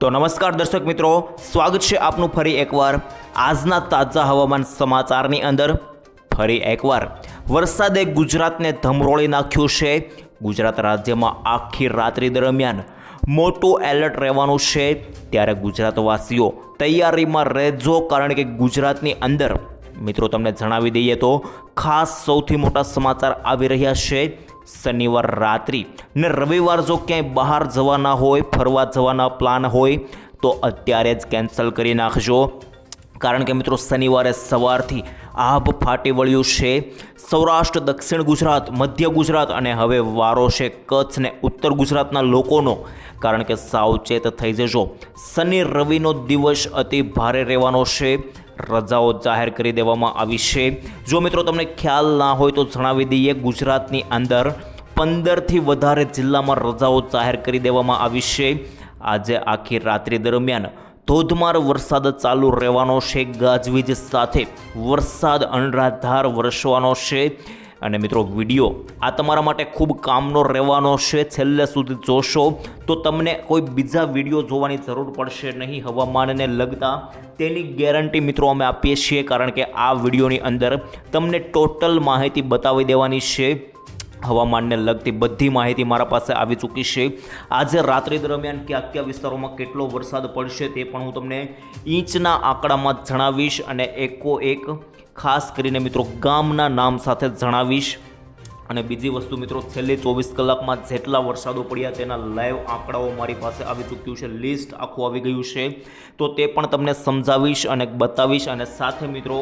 તો નમસ્કાર દર્શક મિત્રો, સ્વાગત છે આપનું ફરી એકવાર આજના તાજા હવામાન સમાચારની અંદર। ફરી એકવાર વરસાદે ગુજરાતને ધમરોળી નાખ્યું છે। ગુજરાત રાજ્યમાં આખી રાત્રિ દરમિયાન મોટું એલર્ટ રહેવાનું છે, ત્યારે ગુજરાતવાસીઓ તૈયારીમાં રહેજો, કારણ કે ગુજરાતની અંદર મિત્રો તમને જણાવી દઈએ તો ખાસ સૌથી મોટા સમાચાર આવી રહ્યા છે। શનિવાર રાત્રિ ને રવિવાર જો ક્યાંય બહાર જવાના હોય, ફરવા જવાના પ્લાન હોય તો અત્યારે જ કેન્સલ કરી નાખજો, કારણ કે મિત્રો શનિવારે સવારથી આભ ફાટી વળ્યું છે। સૌરાષ્ટ્ર, દક્ષિણ ગુજરાત, મધ્ય ગુજરાત અને હવે વારો છે કચ્છ ને ઉત્તર ગુજરાતના લોકોનો, કારણ કે સાવચેત થઈ જજો। શનિ રવિનો દિવસ અતિ ભારે રહેવાનો છે। રજાઓ જાહેર કરી દેવામાં આવી છે। જો મિત્રો તમને ખ્યાલ ના હોય તો જણાવી દઈએ, ગુજરાતની અંદર 15થી વધારે જિલ્લામાં રજાઓ જાહેર કરી દેવામાં આવી છે। આજે આખી રાત્રિ દરમિયાન ધોધમાર વરસાદ ચાલુ રહેવાનો છે, ગાજવીજ સાથે વરસાદ અનરાધાર વરસવાનો છે। અને મિત્રો વિડીયો આ તમારા માટે ખૂબ કામનો રહેવાનો છે, છેલ્લે સુધી જોશો તો તમને કોઈ બીજા વિડીયો જોવાની જરૂર પડશે નહીં હવામાનને લગતા, તેની ગેરંટી મિત્રો અમે આપીએ છીએ, કારણ કે આ વિડીયોની અંદર તમને ટોટલ માહિતી બતાવી દેવાની છે। હવામાનને લગતી બધી માહિતી મારા પાસે આવી ચૂકી છે। આજે રાત્રિ દરમિયાન કયા કયા વિસ્તારોમાં કેટલો વરસાદ પડશે તે પણ હું તમને ઇંચના આંકડામાં જણાવીશ, અને એકોએક ખાસ કરીને મિત્રો ગામના નામ સાથે જણાવીશ। અને બીજી વસ્તુ મિત્રો, છેલ્લી 24 કલાકમાં જેટલા વરસાદો પડ્યા તેના લાઈવ આંકડાઓ મારી પાસે આવી ચૂક્યું છે, લિસ્ટ આખું આવી ગયું છે, તો તે પણ તમને સમજાવીશ અને બતાવીશ। અને સાથે મિત્રો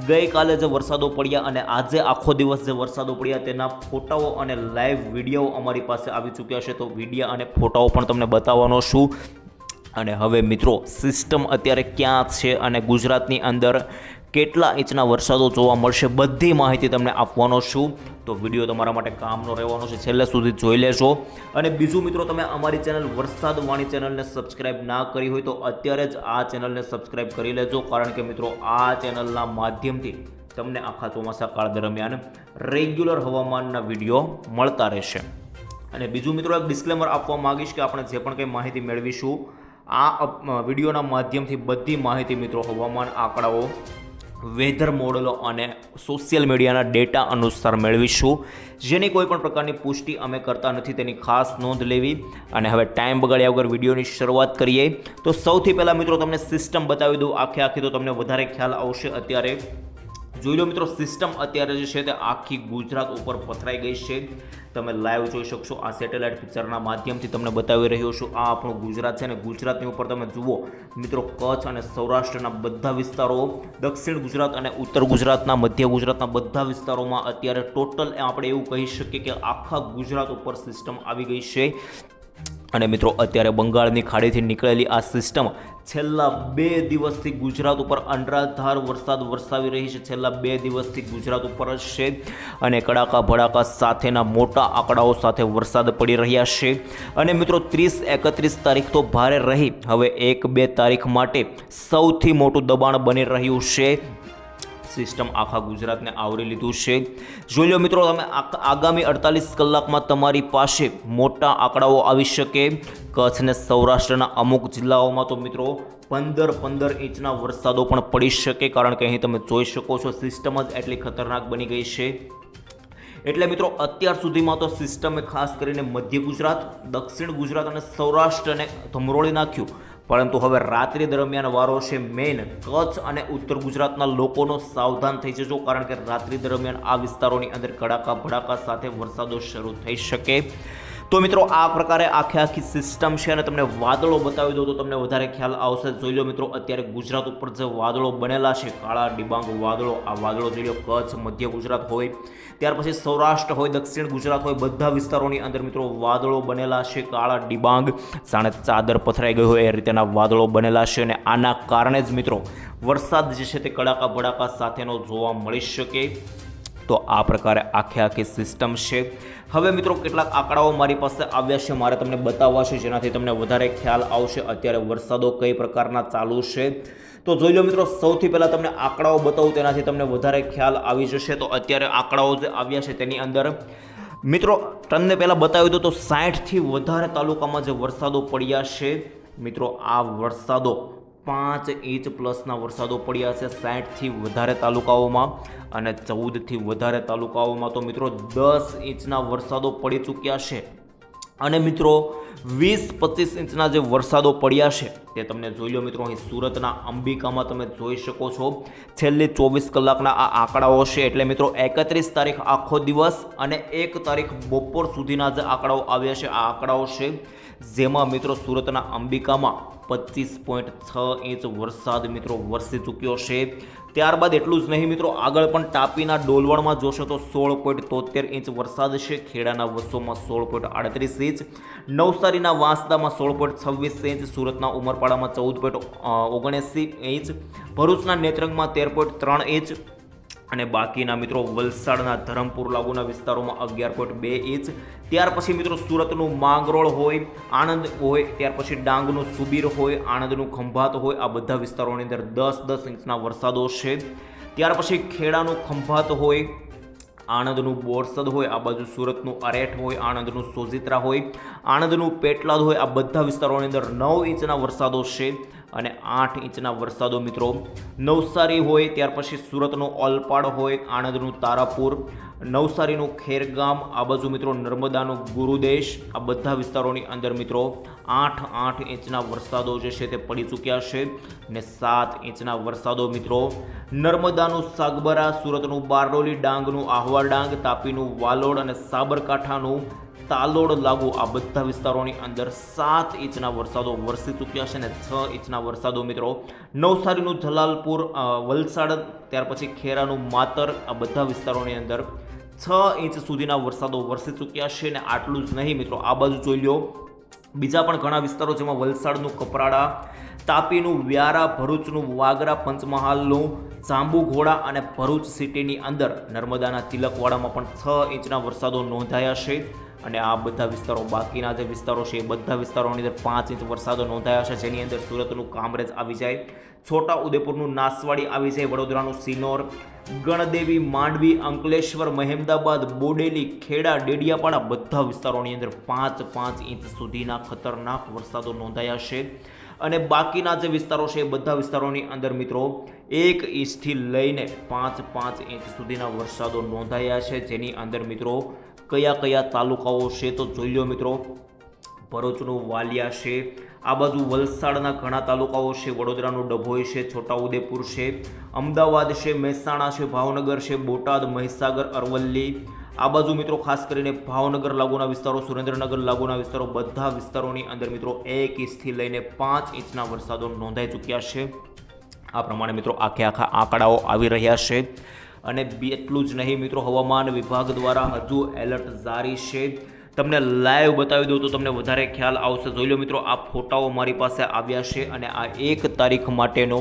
ગઈકાલે જે વરસાદો પડ્યા અને આજે આખો દિવસ જે વરસાદો પડ્યા તેના ફોટાઓ અને લાઈવ વિડીયો અમારી પાસે આવી ચૂક્યા છે, તો વિડીયો અને ફોટાઓ પણ તમને બતાવવાનો છું। અને હવે મિત્રો સિસ્ટમ અત્યારે ક્યાં છે અને ગુજરાતની અંદર કેટલા ઇંચના વરસાદો જોવા મળશે બધી માહિતી તમને આપવાનો છું, તો વિડીયો તમારા માટે કામનો રહેવાનો છે, છેલ્લે સુધી જોઈ લેજો। અને બીજું મિત્રો, તમે અમારી ચેનલ વરસાદ વાણી ચેનલને સબસ્ક્રાઇબ ના કરી હોય તો અત્યારે જ આ ચેનલને સબસ્ક્રાઇબ કરી લેજો, કારણ કે મિત્રો આ ચેનલના માધ્યમથી તમને આખા ચોમાસા કાળ દરમિયાન રેગ્યુલર હવામાનના વિડીયો મળતા રહેશે। અને બીજું મિત્રો, એક ડિસ્ક્લેમર આપવા માંગીશ કે આપણે જે પણ કંઈ માહિતી મેળવીશું આ વિડીયોના માધ્યમથી બધી માહિતી મિત્રો હવામાન આંકડાઓ, વેધર મોડેલો અને સોશિયલ મીડિયાના ડેટા અનુસાર મેળવીશું, જેની કોઈ પણ પ્રકારની પુષ્ટિ અમે કરતા નથી, તેની ખાસ નોંધ લેવી। અને હવે ટાઈમ બગાડ્યા વગર વિડીયોની શરૂઆત કરીએ। તો સૌથી પહેલાં મિત્રો તમને સિસ્ટમ બતાવી દઉં આખી, તો તમને વધારે ખ્યાલ આવશે। અત્યારે જોઈ લો મિત્રો, સિસ્ટમ અત્યારે જે છે તે આખી ગુજરાત ઉપર પથરાઈ ગઈ છે, તમે લાઈવ જોઈ શકશો। આ સેટેલાઇટ પિક્ચરના માધ્યમથી તમને બતાવી રહ્યો છું, આ આપણું ગુજરાત છે, અને ગુજરાતની ઉપર તમે જુઓ મિત્રો કચ્છ અને સૌરાષ્ટ્રના બધા વિસ્તારો, દક્ષિણ ગુજરાત અને ઉત્તર ગુજરાતના, મધ્ય ગુજરાતના બધા વિસ્તારોમાં અત્યારે ટોટલ આપણે એવું કહી શકીએ કે આખા ગુજરાત ઉપર સિસ્ટમ આવી ગઈ છે। અને મિત્રો અત્યારે બંગાળની ખાડીથી નીકળેલી આ સિસ્ટમ છેલ્લા 2 દિવસથી ગુજરાત ઉપર અનરાધાર વરસાદ વરસાવી રહી છે, છેલ્લા 2 દિવસથી ગુજરાત ઉપર જ છે, અને કડાકા ભડાકા સાથેના મોટા આંકડાઓ સાથે વરસાદ પડી રહ્યા છે। અને મિત્રો 30-31 તારીખ તો ભારે રહી, હવે 1-2 તારીખ માટે સૌથી મોટું દબાણ બની રહ્યું છે। સિસ્ટમ આખા ગુજરાતને આવરી લીધું છે। જોઈ લો મિત્રો, તમે આગામી 48 કલાકમાં તમારી પાસે મોટા આંકડાઓ આવી શકે। કચ્છ ને સૌરાષ્ટ્રના અમુક જિલ્લાઓમાં તો મિત્રો 15 ઇંચના વરસાદો પણ પડી શકે, કારણ કે અહીં તમે જોઈ શકો છો સિસ્ટમ જ એટલી ખતરનાક બની ગઈ છે। એટલે મિત્રો અત્યાર સુધીમાં તો સિસ્ટમે ખાસ કરીને મધ્ય ગુજરાત, દક્ષિણ ગુજરાત અને સૌરાષ્ટ્રને ધમરોળી નાખ્યું, પરંતુ હવે રાત્રિ દરમિયાન વારો છે મેઇન કચ્છ અને ઉત્તર ગુજરાતના લોકોનો। સાવધાન થઈ જજો, કારણ કે રાત્રિ દરમિયાન આ વિસ્તારોની અંદર કડાકા ભડાકા સાથે વરસાદો શરૂ થઈ શકે। તો મિત્રો આ પ્રકારે આખી સિસ્ટમ છે, અને તમને વાદળો બતાવી દઉં તો તમને વધારે ખ્યાલ આવશે। જોઈ લો મિત્રો, અત્યારે ગુજરાત ઉપર જે વાદળો બનેલા છે, કાળા ડિબાંગ વાદળો, આ વાદળો જોઈ લો કચ્છ, મધ્ય ગુજરાત હોય, ત્યાર પછી સૌરાષ્ટ્ર હોય, દક્ષિણ ગુજરાત હોય, બધા વિસ્તારોની અંદર મિત્રો વાદળો બનેલા છે, કાળા ડિબાંગ, જાણે ચાદર પથરાઈ ગઈ હોય એ રીતેના વાદળો બનેલા છે, અને આના કારણે જ મિત્રો વરસાદ જે છે તે કડાકા ભડાકા સાથેનો જોવા મળી શકે। તો આ પ્રકારે આખી સિસ્ટમ છે। હવે મિત્રો કેટલાક આંકડાઓ મારી પાસે આવ્યા છે, મારે તમને બતાવવા છે, જેનાથી તમને વધારે ખ્યાલ આવશે અત્યારે વરસાદો કઈ પ્રકારના ચાલુ છે। તો જોઈ લો મિત્રો, સૌથી પહેલાં તમને આંકડાઓ બતાવું, તેનાથી તમને વધારે ખ્યાલ આવી જશે। તો અત્યારે આંકડાઓ જે આવ્યા છે તેની અંદર મિત્રો તમને પહેલાં બતાવી દઉં તો 60થી વધારે તાલુકામાં જે વરસાદો પડ્યા છે મિત્રો આ વરસાદો 5 ઇંચ પ્લસના વરસાદો પડ્યા છે 60થી વધારે તાલુકાઓમાં, અને 14થી વધારે તાલુકાઓમાં તો મિત્રો 10 ઇંચના વરસાદો પડી ચૂક્યા છે. અને મિત્રો 20-25 ઇંચના જે વરસાદો પડ્યા છે તે તમને જોઈ લો મિત્રો. અહીં સુરતના અંબિકામાં તમે જોઈ શકો છો છેલ્લી 24 કલાકના આ આંકડાઓ છે. એટલે મિત્રો 31 તારીખ આખો દિવસ અને 1 તારીખ બપોર સુધીના જે આંકડાઓ આવ્યા છે આ આંકડાઓ છે, જેમાં મિત્રો સુરતના અંબિકામાં 25.6 ઇંચ વરસાદ મિત્રો વરસી ચૂક્યો છે. ત્યારબાદ એટલું જ નહીં મિત્રો, આગળ પણ તાપીના ડોલવણમાં જોશો તો 16.73 ઇંચ વરસાદ છે. ખેડાના વસોમાં 16.38 ઇંચ, નવસારીના વાંસદામાં 16.26 ઇંચ, સુરતના ઉમરપાડામાં 14.79 ઇંચ, ભરૂચના નેત્રંગમાં 13.3 ઇંચ, અને બાકીના મિત્રો વલસાડના ધરમપુર લાગુના વિસ્તારોમાં 11.2 ઇંચ. ત્યાર પછી મિત્રો સુરતનું માંગરોળ હોય, આણંદ હોય, ત્યાર પછી ડાંગનું સુબીર હોય, આણંદનું ખંભાત હોય, આ બધા વિસ્તારોની અંદર 10-10 ઇંચના વરસાદો છે. ત્યાર પછી ખેડાનું ખંભાત હોય, આણંદનું બોરસદ હોય, આ બાજુ સુરતનું અરેઠ હોય, આણંદનું સોજિત્રા હોય, આણંદનું પેટલાદ હોય, આ બધા વિસ્તારોની અંદર 9 ઇંચના વરસાદો છે. અને 8 ઇંચના વરસાદો મિત્રો નવસારી હોય, ત્યાર પછી સુરતનું ઓલપાડ હોય, આણંદનું તારાપુર, નવસારીનું ખેરગામ, આ બાજુ મિત્રો નર્મદાનું ગુરુદેશ, આ બધા વિસ્તારોની અંદર મિત્રો 8 ઇંચના વરસાદો જે છે તે પડી ચૂક્યા છે. ને 7 ઇંચના વરસાદો મિત્રો નર્મદાનું સાગબરા, સુરતનું બારડોલી, ડાંગનું આહવા ડાંગ, તાપીનું વાલોડ અને સાબરકાંઠાનું તાલોડ લાગુ, આ બધા વિસ્તારોની અંદર 7 ઇંચના વરસાદો વરસી ચૂક્યા છે. અને 6 ઇંચના વરસાદો મિત્રો નવસારીનું જલાલપુર, વલસાડ, ત્યાર પછી ખેરાનું માતર, આ બધા વિસ્તારોની અંદર 6 ઇંચ સુધીના વરસાદો વરસી ચૂક્યા છે. અને આટલું જ નહીં મિત્રો, આ બાજુ જોઈ લો બીજા પણ ઘણા વિસ્તારો, જેમાં વલસાડનું કપરાડા, તાપીનું વ્યારા, ભરૂચનું વાગરા, પંચમહાલનું જાંબુઘોડા અને ભરૂચ સિટીની અંદર નર્મદાના તિલકવાડામાં પણ 6 ઇંચના વરસાદો નોંધાયા છે. અને આ બધા વિસ્તારો, બાકીના જે વિસ્તારો છે એ બધા વિસ્તારોની અંદર 5 ઇંચ વરસાદો નોંધાયા છે, જેની અંદર સુરતનું કામરેજ આવી જાય, છોટા ઉદેપુરનું નાસવાડી આવી જાય, વડોદરાનું સિનોર, ગણદેવી, માંડવી, અંકલેશ્વર, મહેમદાબાદ, બોડેલી, ખેડા, ડેડિયાપાડા, બધા વિસ્તારોની અંદર 5 ઇંચ સુધીના ખતરનાક વરસાદો નોંધાયા છે. અને બાકીના જે વિસ્તારો છે એ બધા વિસ્તારોની અંદર મિત્રો 1 ઇંચથી લઈને 5 ઇંચ સુધીના વરસાદો નોંધાયા છે. જેની અંદર મિત્રો કયા તાલુકાઓ છે તો જોઈ લો મિત્રો. ભરૂચનું વાલિયા છે, આ બાજુ વલસાડના ઘણા તાલુકાઓ છે, વડોદરાનું ડભોઈ છે, છોટાઉદેપુર છે, અમદાવાદ છે, મહેસાણા છે, ભાવનગર છે, બોટાદ, મહીસાગર, અરવલ્લી, આ બાજુ મિત્રો ખાસ કરીને ભાવનગર લાગુના વિસ્તારો, સુરેન્દ્રનગર લાગુના વિસ્તારો, બધા વિસ્તારોની અંદર મિત્રો 1 ઇંચથી લઈને 5 ઇંચના વરસાદો નોંધાઈ ચૂક્યા છે. આ પ્રમાણે મિત્રો આખા આંકડાઓ આવી રહ્યા છે. અને એટલું જ નહીં મિત્રો, હવામાન વિભાગ દ્વારા હજુ એલર્ટ જારી છે. તમને લાઈવ બતાવી દઉં તો તમને વધારે ખ્યાલ આવશે. જોઈ લો મિત્રો, આ ફોટાઓ મારી પાસે આવ્યા છે અને આ 1 તારીખ માટેનો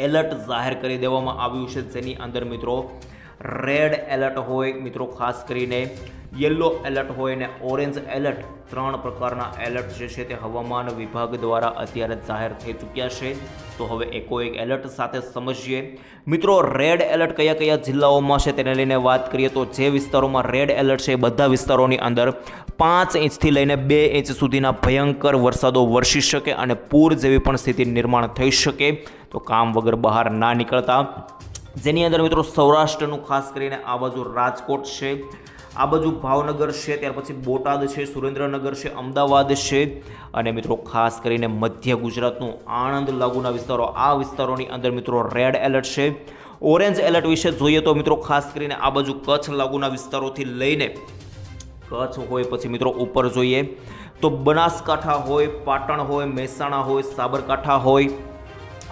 એલર્ટ જાહેર કરી દેવામાં આવ્યું છે, જેની અંદર મિત્રો રેડ એલર્ટ હોય મિત્રો, ખાસ કરીને યલો એલર્ટ હોય અને ઓરેન્જ એલર્ટ, 3 પ્રકારના એલર્ટ જે છે તે હવામાન વિભાગ દ્વારા અત્યારે જાહેર થઈ ચૂક્યા છે. તો હવે એકોએક એલર્ટ સાથે સમજીએ મિત્રો. રેડ એલર્ટ કયા જિલ્લાઓમાં છે તેને લઈને વાત કરીએ તો જે વિસ્તારોમાં રેડ એલર્ટ છે એ બધા વિસ્તારોની અંદર 5 ઇંચથી લઈને 2 ઇંચ સુધીના ભયંકર વરસાદો વરસી શકે અને પૂર જેવી પણ સ્થિતિ નિર્માણ થઈ શકે. તો કામ વગર બહાર ના નીકળતા. જેની અંદર મિત્રો સૌરાષ્ટ્રનું ખાસ કરીને આ બાજુ રાજકોટ છે, આ બાજુ ભાવનગર છે, ત્યાર પછી બોટાદ છે, સુરેન્દ્રનગર છે, અમદાવાદ છે, અને મિત્રો ખાસ કરીને મધ્ય ગુજરાતનું આણંદ લાગુના વિસ્તારો, આ વિસ્તારોની અંદર મિત્રો રેડ એલર્ટ છે. ઓરેન્જ એલર્ટ વિશે જોઈએ તો મિત્રો ખાસ કરીને આ બાજુ કચ્છ લાગુના વિસ્તારોથી લઈને કચ્છ હોય, પછી મિત્રો ઉપર જોઈએ તો બનાસકાંઠા હોય, પાટણ હોય, મહેસાણા હોય, સાબરકાંઠા હોય,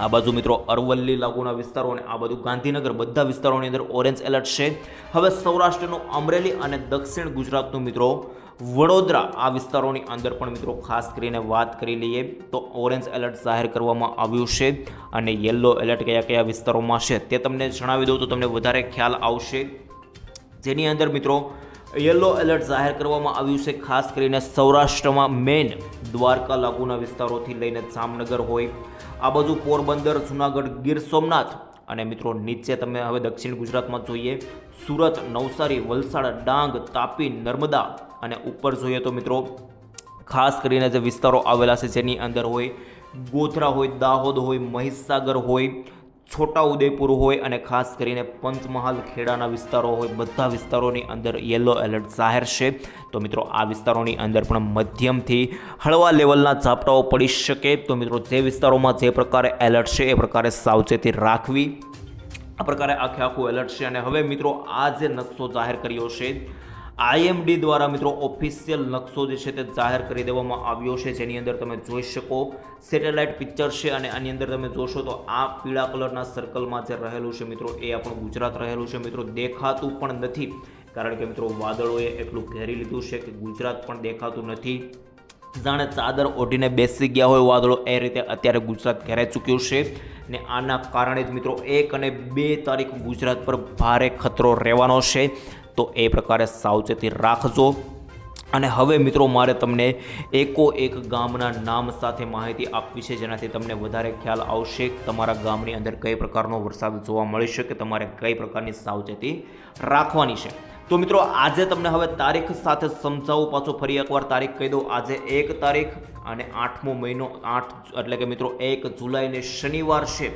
આ બાજુ મિત્રો અરવલ્લી લાગુના વિસ્તારો અને આ બાજુ ગાંધીનગર, બધા વિસ્તારોની અંદર ઓરેન્જ એલર્ટ છે. હવે સૌરાષ્ટ્રનું અમરેલી અને દક્ષિણ ગુજરાતનું મિત્રો વડોદરા, આ વિસ્તારોની અંદર પણ મિત્રો ખાસ કરીને વાત કરી લઈએ તો ઓરેન્જ એલર્ટ જાહેર કરવામાં આવ્યું છે. અને યલો એલર્ટ કયા વિસ્તારોમાં છે તે તમને જણાવી દઉં તો તમને વધારે ખ્યાલ આવશે. જેની અંદર મિત્રો યલો એલર્ટ જાહેર કરવામાં આવ્યું છે ખાસ કરીને સૌરાષ્ટ્રમાં મેન દ્વારકા લાગુના વિસ્તારોથી લઈને જામનગર હોય, આ બાજુ પોરબંદર, જૂનાગઢ, ગીર સોમનાથ, અને મિત્રો નીચે તમે હવે દક્ષિણ ગુજરાતમાં જોઈએ સુરત, નવસારી, વલસાડ, ડાંગ, તાપી, નર્મદા, અને ઉપર જોઈએ તો મિત્રો ખાસ કરીને જે વિસ્તારો આવેલા છે જેની અંદર હોય ગોધરા હોય, દાહોદ હોય, મહીસાગર હોય, છોટાઉદેપુર હોય અને ખાસ કરીને પંચમહાલ ખેડાના વિસ્તારો હોય, બધા વિસ્તારોની અંદર યલો એલર્ટ જાહેર છે. તો મિત્રો આ વિસ્તારોની અંદર પણ મધ્યમથી હળવા લેવલના ઝાપટાઓ પડી શકે. તો મિત્રો જે વિસ્તારોમાં જે પ્રકારે એલર્ટ છે એ પ્રકારે સાવચેતી રાખવી. આ પ્રકારે આખું એલર્ટ છે. અને હવે મિત્રો આ જે નકશો જાહેર કર્યો છે IMD દ્વારા મિત્રો ઓફિશિયલ નકશો જે છે તે જાહેર કરી દેવામાં આવ્યો છે, જેની અંદર તમે જોઈ શકો સેટેલાઇટ પિક્ચર છે. અને આની અંદર તમે જોશો તો આ પીળા કલરના સર્કલમાં જે રહેલું છે મિત્રો એ આપણું ગુજરાત રહેલું છે. મિત્રો દેખાતું પણ નથી, કારણ કે મિત્રો વાદળોએ એટલું ઘેરી લીધું છે કે ગુજરાત પણ દેખાતું નથી. જાણે ચાદર ઓઢીને બેસી ગયા હોય વાદળો, એ રીતે અત્યારે ગુજરાત ઘેરાઈ ચૂક્યું છે. ને આના કારણે જ મિત્રો 1 અને 2 તારીખ ગુજરાત પર ભારે ખતરો રહેવાનો છે. તો એ પ્રકારે સાવચેતી રાખજો. અને હવે મિત્રો મારે તમને એક ગામના નામ સાથે માહિતી આપવી છે, જેનાથી તમને વધારે ખ્યાલ આવશે તમારા ગામની અંદર કઈ પ્રકારનો વરસાદ જોવા મળી શકે, તમારે કઈ પ્રકારની સાવચેતી રાખવાની છે. તો મિત્રો આજે તમને હવે તારીખ સાથે સમજાવું. પાછો ફરી એકવાર તારીખ કહી દઉં. આજે 1 તારીખ અને 8મો મહિનો 8 એટલે કે મિત્રો 1 જુલાઈને શનિવાર છે.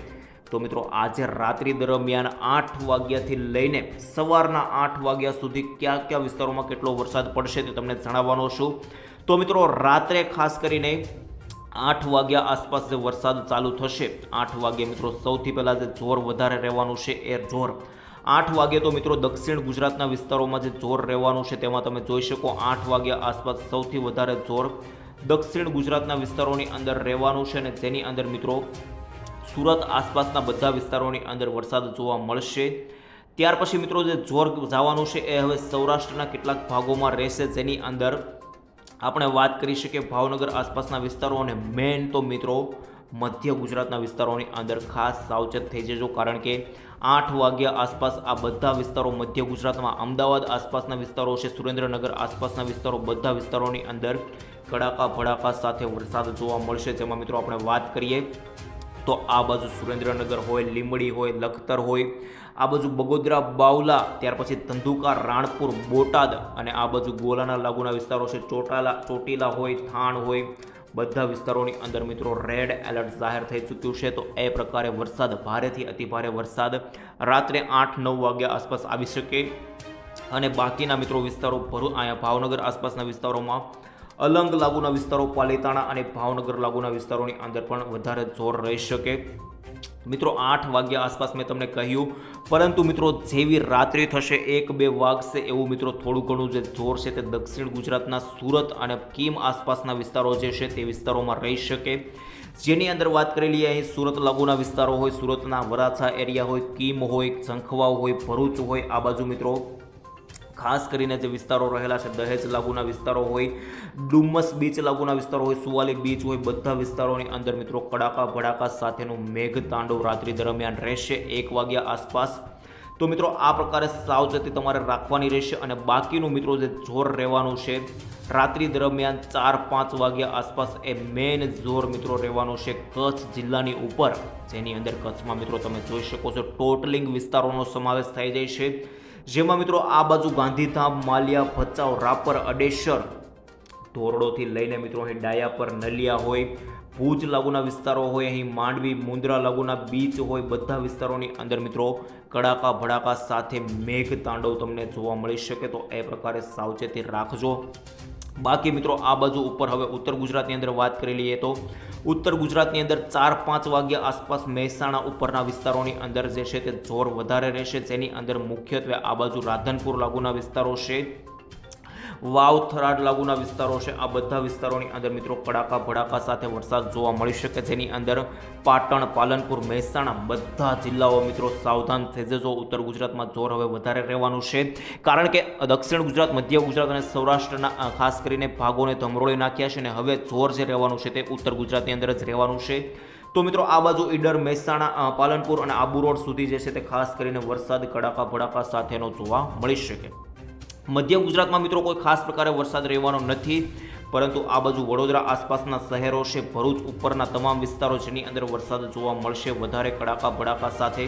તો મિત્રો આજે રાત્રિ દરમિયાન 8 વાગ્યાથી લઈને સવારના 8 વાગ્યા સુધી કયા વિસ્તારોમાં કેટલો વરસાદ પડશે તે તમને જણાવવાનો છું. તો મિત્રો રાત્રે ખાસ કરીને 8 વાગ્યા આસપાસ જે વરસાદ ચાલુ થશે, 8 વાગ્યે મિત્રો સૌથી પહેલાં જે જોર વધારે રહેવાનું છે એ જોર 8 વાગ્યે તો મિત્રો દક્ષિણ ગુજરાતના વિસ્તારોમાં જે જોર રહેવાનું છે તેમાં તમે જોઈ શકો 8 વાગ્યા આસપાસ સૌથી વધારે જોર દક્ષિણ ગુજરાતના વિસ્તારોની અંદર રહેવાનું છે. અને જેની અંદર મિત્રો સુરત આસપાસના બધા વિસ્તારોની અંદર વરસાદ જોવા મળશે. ત્યાર પછી મિત્રો જે જોર જવાનું છે એ હવે સૌરાષ્ટ્રના કેટલાક ભાગોમાં રહેશે, જેની અંદર આપણે વાત કરી શકીએ ભાવનગર આસપાસના વિસ્તારો અને મેન તો મિત્રો મધ્ય ગુજરાતના વિસ્તારોની અંદર ખાસ સાવચેત થઈ જજો, કારણ કે 8 વાગ્યા આસપાસ આ બધા વિસ્તારો મધ્ય ગુજરાતમાં, અમદાવાદ આસપાસના વિસ્તારો છે, સુરેન્દ્રનગર આસપાસના વિસ્તારો, બધા વિસ્તારોની અંદર કડાકા ભડાકા સાથે વરસાદ જોવા મળશે. જેમાં મિત્રો આપણે વાત કરીએ તો આ બાજુ સુરેન્દ્રનગર હોય, લીંબડી હોય, લખતર હોય, આ બાજુ બગોદરા, બાવલા, ત્યાર પછી ધંધુકા, રાણપુર, બોટાદ અને આ બાજુ ગોલાના લાગુના વિસ્તારો છે, ચોટીલા હોય, થાણ હોય, બધા વિસ્તારોની અંદર મિત્રો રેડ એલર્ટ જાહેર થઈ ચૂક્યું છે. તો એ પ્રકારે વરસાદ, ભારેથી અતિભારે વરસાદ રાત્રે 8-9 વાગ્યા આસપાસ આવી શકે. અને બાકીના મિત્રો વિસ્તારો અહીંયા ભાવનગર આસપાસના વિસ્તારોમાં, અલંગ લાગુના વિસ્તારો, પાલીતાણા અને ભાવનગર લાગુના વિસ્તારોની અંદર પણ વધારે જોર રહી શકે. મિત્રો 8 વાગ્યા આસપાસ મેં તમને કહ્યું, પરંતુ મિત્રો જેવી રાત્રિ થશે 1-2 વાગશે એવું મિત્રો થોડું ઘણું જે જોર છે તે દક્ષિણ ગુજરાતના સુરત અને કીમ આસપાસના વિસ્તારો જે છે તે વિસ્તારોમાં રહી શકે. જેની અંદર વાત કરી લઈએ, અહીં સુરત લાગુના વિસ્તારો હોય, સુરતના વરાછા એરિયા હોય, કીમ હોય, ઝંખવાવ હોય, ભરૂચ હોય, આ બાજુ મિત્રો ખાસ કરીને જે વિસ્તારો રહેલા છે દહેજ લાગુના વિસ્તારો હોય, ડુમસ બીચ લાગુના વિસ્તારો હોય, સુવાલી બીચ હોય, બધા વિસ્તારોની અંદર મિત્રો કડાકા ભડાકા સાથેનું મેઘ તાંડવ રાત્રિ દરમિયાન રહેશે 1 વાગ્યા આસપાસ. તો મિત્રો આ પ્રકારે સાવચેતી તમારે રાખવાની રહેશે. અને બાકીનું મિત્રો જે જોર રહેવાનું છે રાત્રિ દરમિયાન 4-5 વાગ્યા આસપાસ એ મેઇન જોર મિત્રો રહેવાનું છે કચ્છ જિલ્લાની ઉપર, જેની અંદર કચ્છમાં મિત્રો તમે જોઈ શકો છો ટોટલિંગ વિસ્તારોનો સમાવેશ થઈ જાય છે. જેમાં મિત્રો આ બાજુ ગાંધીધામ, માલિયા, ભચાઉ, રાપર, અડેસર, ધોરડોથી લઈને મિત્રો અહીં ડાયાપર, નલિયા હોય, ભુજ લાગુના વિસ્તારો હોય, અહીં માંડવી, મુંદ્રા લાગુના બીચ હોય, બધા વિસ્તારોની અંદર મિત્રો કડાકા ભડાકા સાથે મેઘ તાંડવ તમને જોવા મળી શકે. તો એ પ્રકારે સાવચેતી રાખજો. બાકી મિત્રો આ બાજુ ઉપર હવે ઉત્તર ગુજરાતની અંદર વાત કરી લઈએ તો ઉત્તર ગુજરાતની અંદર 4-5 વાગ્યા આસપાસ મહેસાણા ઉપરના વિસ્તારોની અંદર જે છે તે જોર વધારે રહેશે, જેની અંદર મુખ્યત્વે આ બાજુ રાધનપુર લાગુના વિસ્તારો છે, વાવ, થરાદ લાગુના વિસ્તારો છે, આ બધા વિસ્તારોની અંદર મિત્રો કડાકા ભડાકા સાથે વરસાદ જોવા મળી શકે. જેની અંદર પાટણ, પાલનપુર, મહેસાણા બધા જિલ્લાઓ મિત્રો સાવધાન થઈ જજો. ઉત્તર ગુજરાતમાં જોર હવે વધારે રહેવાનું છે, કારણ કે દક્ષિણ ગુજરાત, મધ્ય ગુજરાત અને સૌરાષ્ટ્રના ખાસ કરીને ભાગોને ધમરોળી નાખ્યા છે. અને હવે જોર જે રહેવાનું છે તે ઉત્તર ગુજરાતની અંદર જ રહેવાનું છે. તો મિત્રો આ બાજુ ઈડર, મહેસાણા, પાલનપુર અને આબુ રોડ સુધી જે છે તે ખાસ કરીને વરસાદ કડાકા ભડાકા સાથેનો જોવા મળી શકે. મધ્ય ગુજરાતમાં મિત્રો કોઈ ખાસ પ્રકારે વરસાદ રહેવાનો નથી, પરંતુ આ બાજુ વડોદરા આસપાસના શહેરો છે, ભરૂચ ઉપરના તમામ વિસ્તારો જેની અંદર વરસાદ જોવા મળશે વધારે કડાકા ભડાકા સાથે,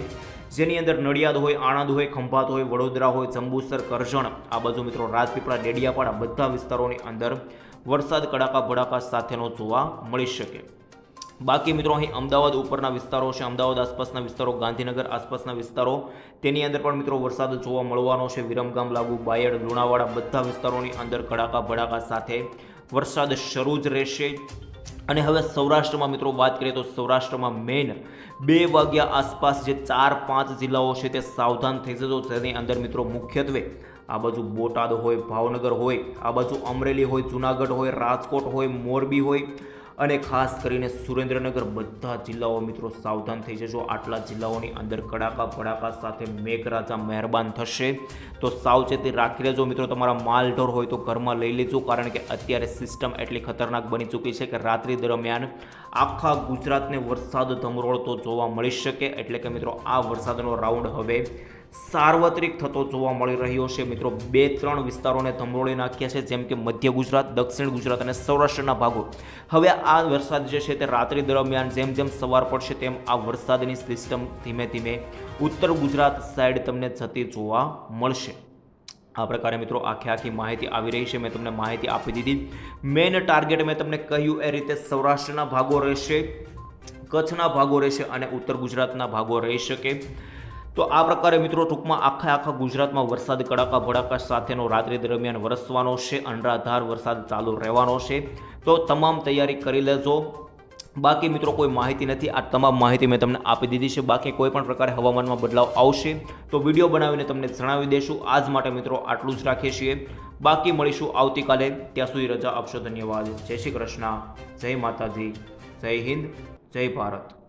જેની અંદર નડિયાદ હોય, આણંદ હોય, ખંભાત હોય, વડોદરા હોય, જંબુસર, કરજણ, આ બાજુ મિત્રો રાજપીપળા, ડેડિયાપાડા બધા વિસ્તારોની અંદર વરસાદ કડાકા ભડાકા સાથેનો જોવા મળી શકે. બાકી મિત્રો અહીં અમદાવાદ ઉપરના વિસ્તારો છે, અમદાવાદ આસપાસના વિસ્તારો, ગાંધીનગર આસપાસના વિસ્તારો, તેની અંદર પણ મિત્રો વરસાદ જોવા મળવાનો છે. વિરમગામ લાગુ, બાયડ, લુણાવાડા બધા વિસ્તારોની અંદર કડાકા ભડાકા સાથે વરસાદ શરૂ જ રહેશે. અને હવે સૌરાષ્ટ્રમાં મિત્રો વાત કરીએ તો સૌરાષ્ટ્રમાં મેઇન 2 વાગ્યા આસપાસ જે 4-5 જિલ્લાઓ છે તે સાવધાન થઈ જજો. તેની અંદર મિત્રો મુખ્યત્વે આ બાજુ બોટાદ હોય, ભાવનગર હોય, આ બાજુ અમરેલી હોય, જૂનાગઢ હોય, રાજકોટ હોય, મોરબી હોય અને ખાસ કરીને સુરેન્દ્રનગર, બધા જિલ્લાઓ મિત્રો સાવધાન થઈ જજો. આટલા જિલ્લાઓની અંદર કડાકા ભડાકા સાથે મેઘરાજા મહેરબાન થશે, તો સાવચેતી રાખી લેજો મિત્રો. તમારા માલઢોર હોય તો ઘરમાં લઈ લેજો, કારણ કે અત્યારે સિસ્ટમ એટલી ખતરનાક બની ચૂકી છે કે રાત્રિ દરમિયાન આખા ગુજરાતને વરસાદ ધમરોળતો જોવા મળી શકે. એટલે કે મિત્રો આ વરસાદનો રાઉન્ડ હવે સાર્વત્રિક થતો જોવા મળી રહ્યો છે મિત્રો. 2-3 વિસ્તારોને ધમરોળી નાખ્યા છે, જેમ કે મધ્ય ગુજરાત, દક્ષિણ ગુજરાત અને સૌરાષ્ટ્રના ભાગો. હવે આ વરસાદ જે છે તે રાત્રિ દરમિયાન જેમ જેમ સવાર પડશે તેમ આ વરસાદની સિસ્ટમ ધીમે ધીમે ઉત્તર ગુજરાત સાઈડ તમને જતી જોવા મળશે. આ પ્રકારે મિત્રો આખી માહિતી આવી રહી છે. મેં તમને માહિતી આપી દીધી. મેઇન ટાર્ગેટ મેં તમને કહ્યું એ રીતે સૌરાષ્ટ્રના ભાગો રહેશે, કચ્છના ભાગો રહેશે અને ઉત્તર ગુજરાતના ભાગો રહી શકે. તો આ પ્રકારે મિત્રો ટૂંકમાં આખા ગુજરાતમાં વરસાદ કડાકા ભડાકા સાથેનો રાત્રિ દરમિયાન વરસવાનો છે. અનરાધાર વરસાદ ચાલુ રહેવાનો છે, તો તમામ તૈયારી કરી લેજો. બાકી મિત્રો કોઈ માહિતી નથી, આ તમામ માહિતી મેં તમને આપી દીધી છે. બાકી કોઈ પણ પ્રકારે હવામાનમાં બદલાવ આવશે તો વિડીયો બનાવીને તમને જણાવી દઈશું. આજ માટે મિત્રો આટલું જ રાખીએ છીએ. બાકી મળીશું આવતીકાલે. ત્યાં સુધી રજા આપશો. ધન્યવાદ. જય શ્રી કૃષ્ણ, જય માતાજી, જય હિન્દ, જય ભારત.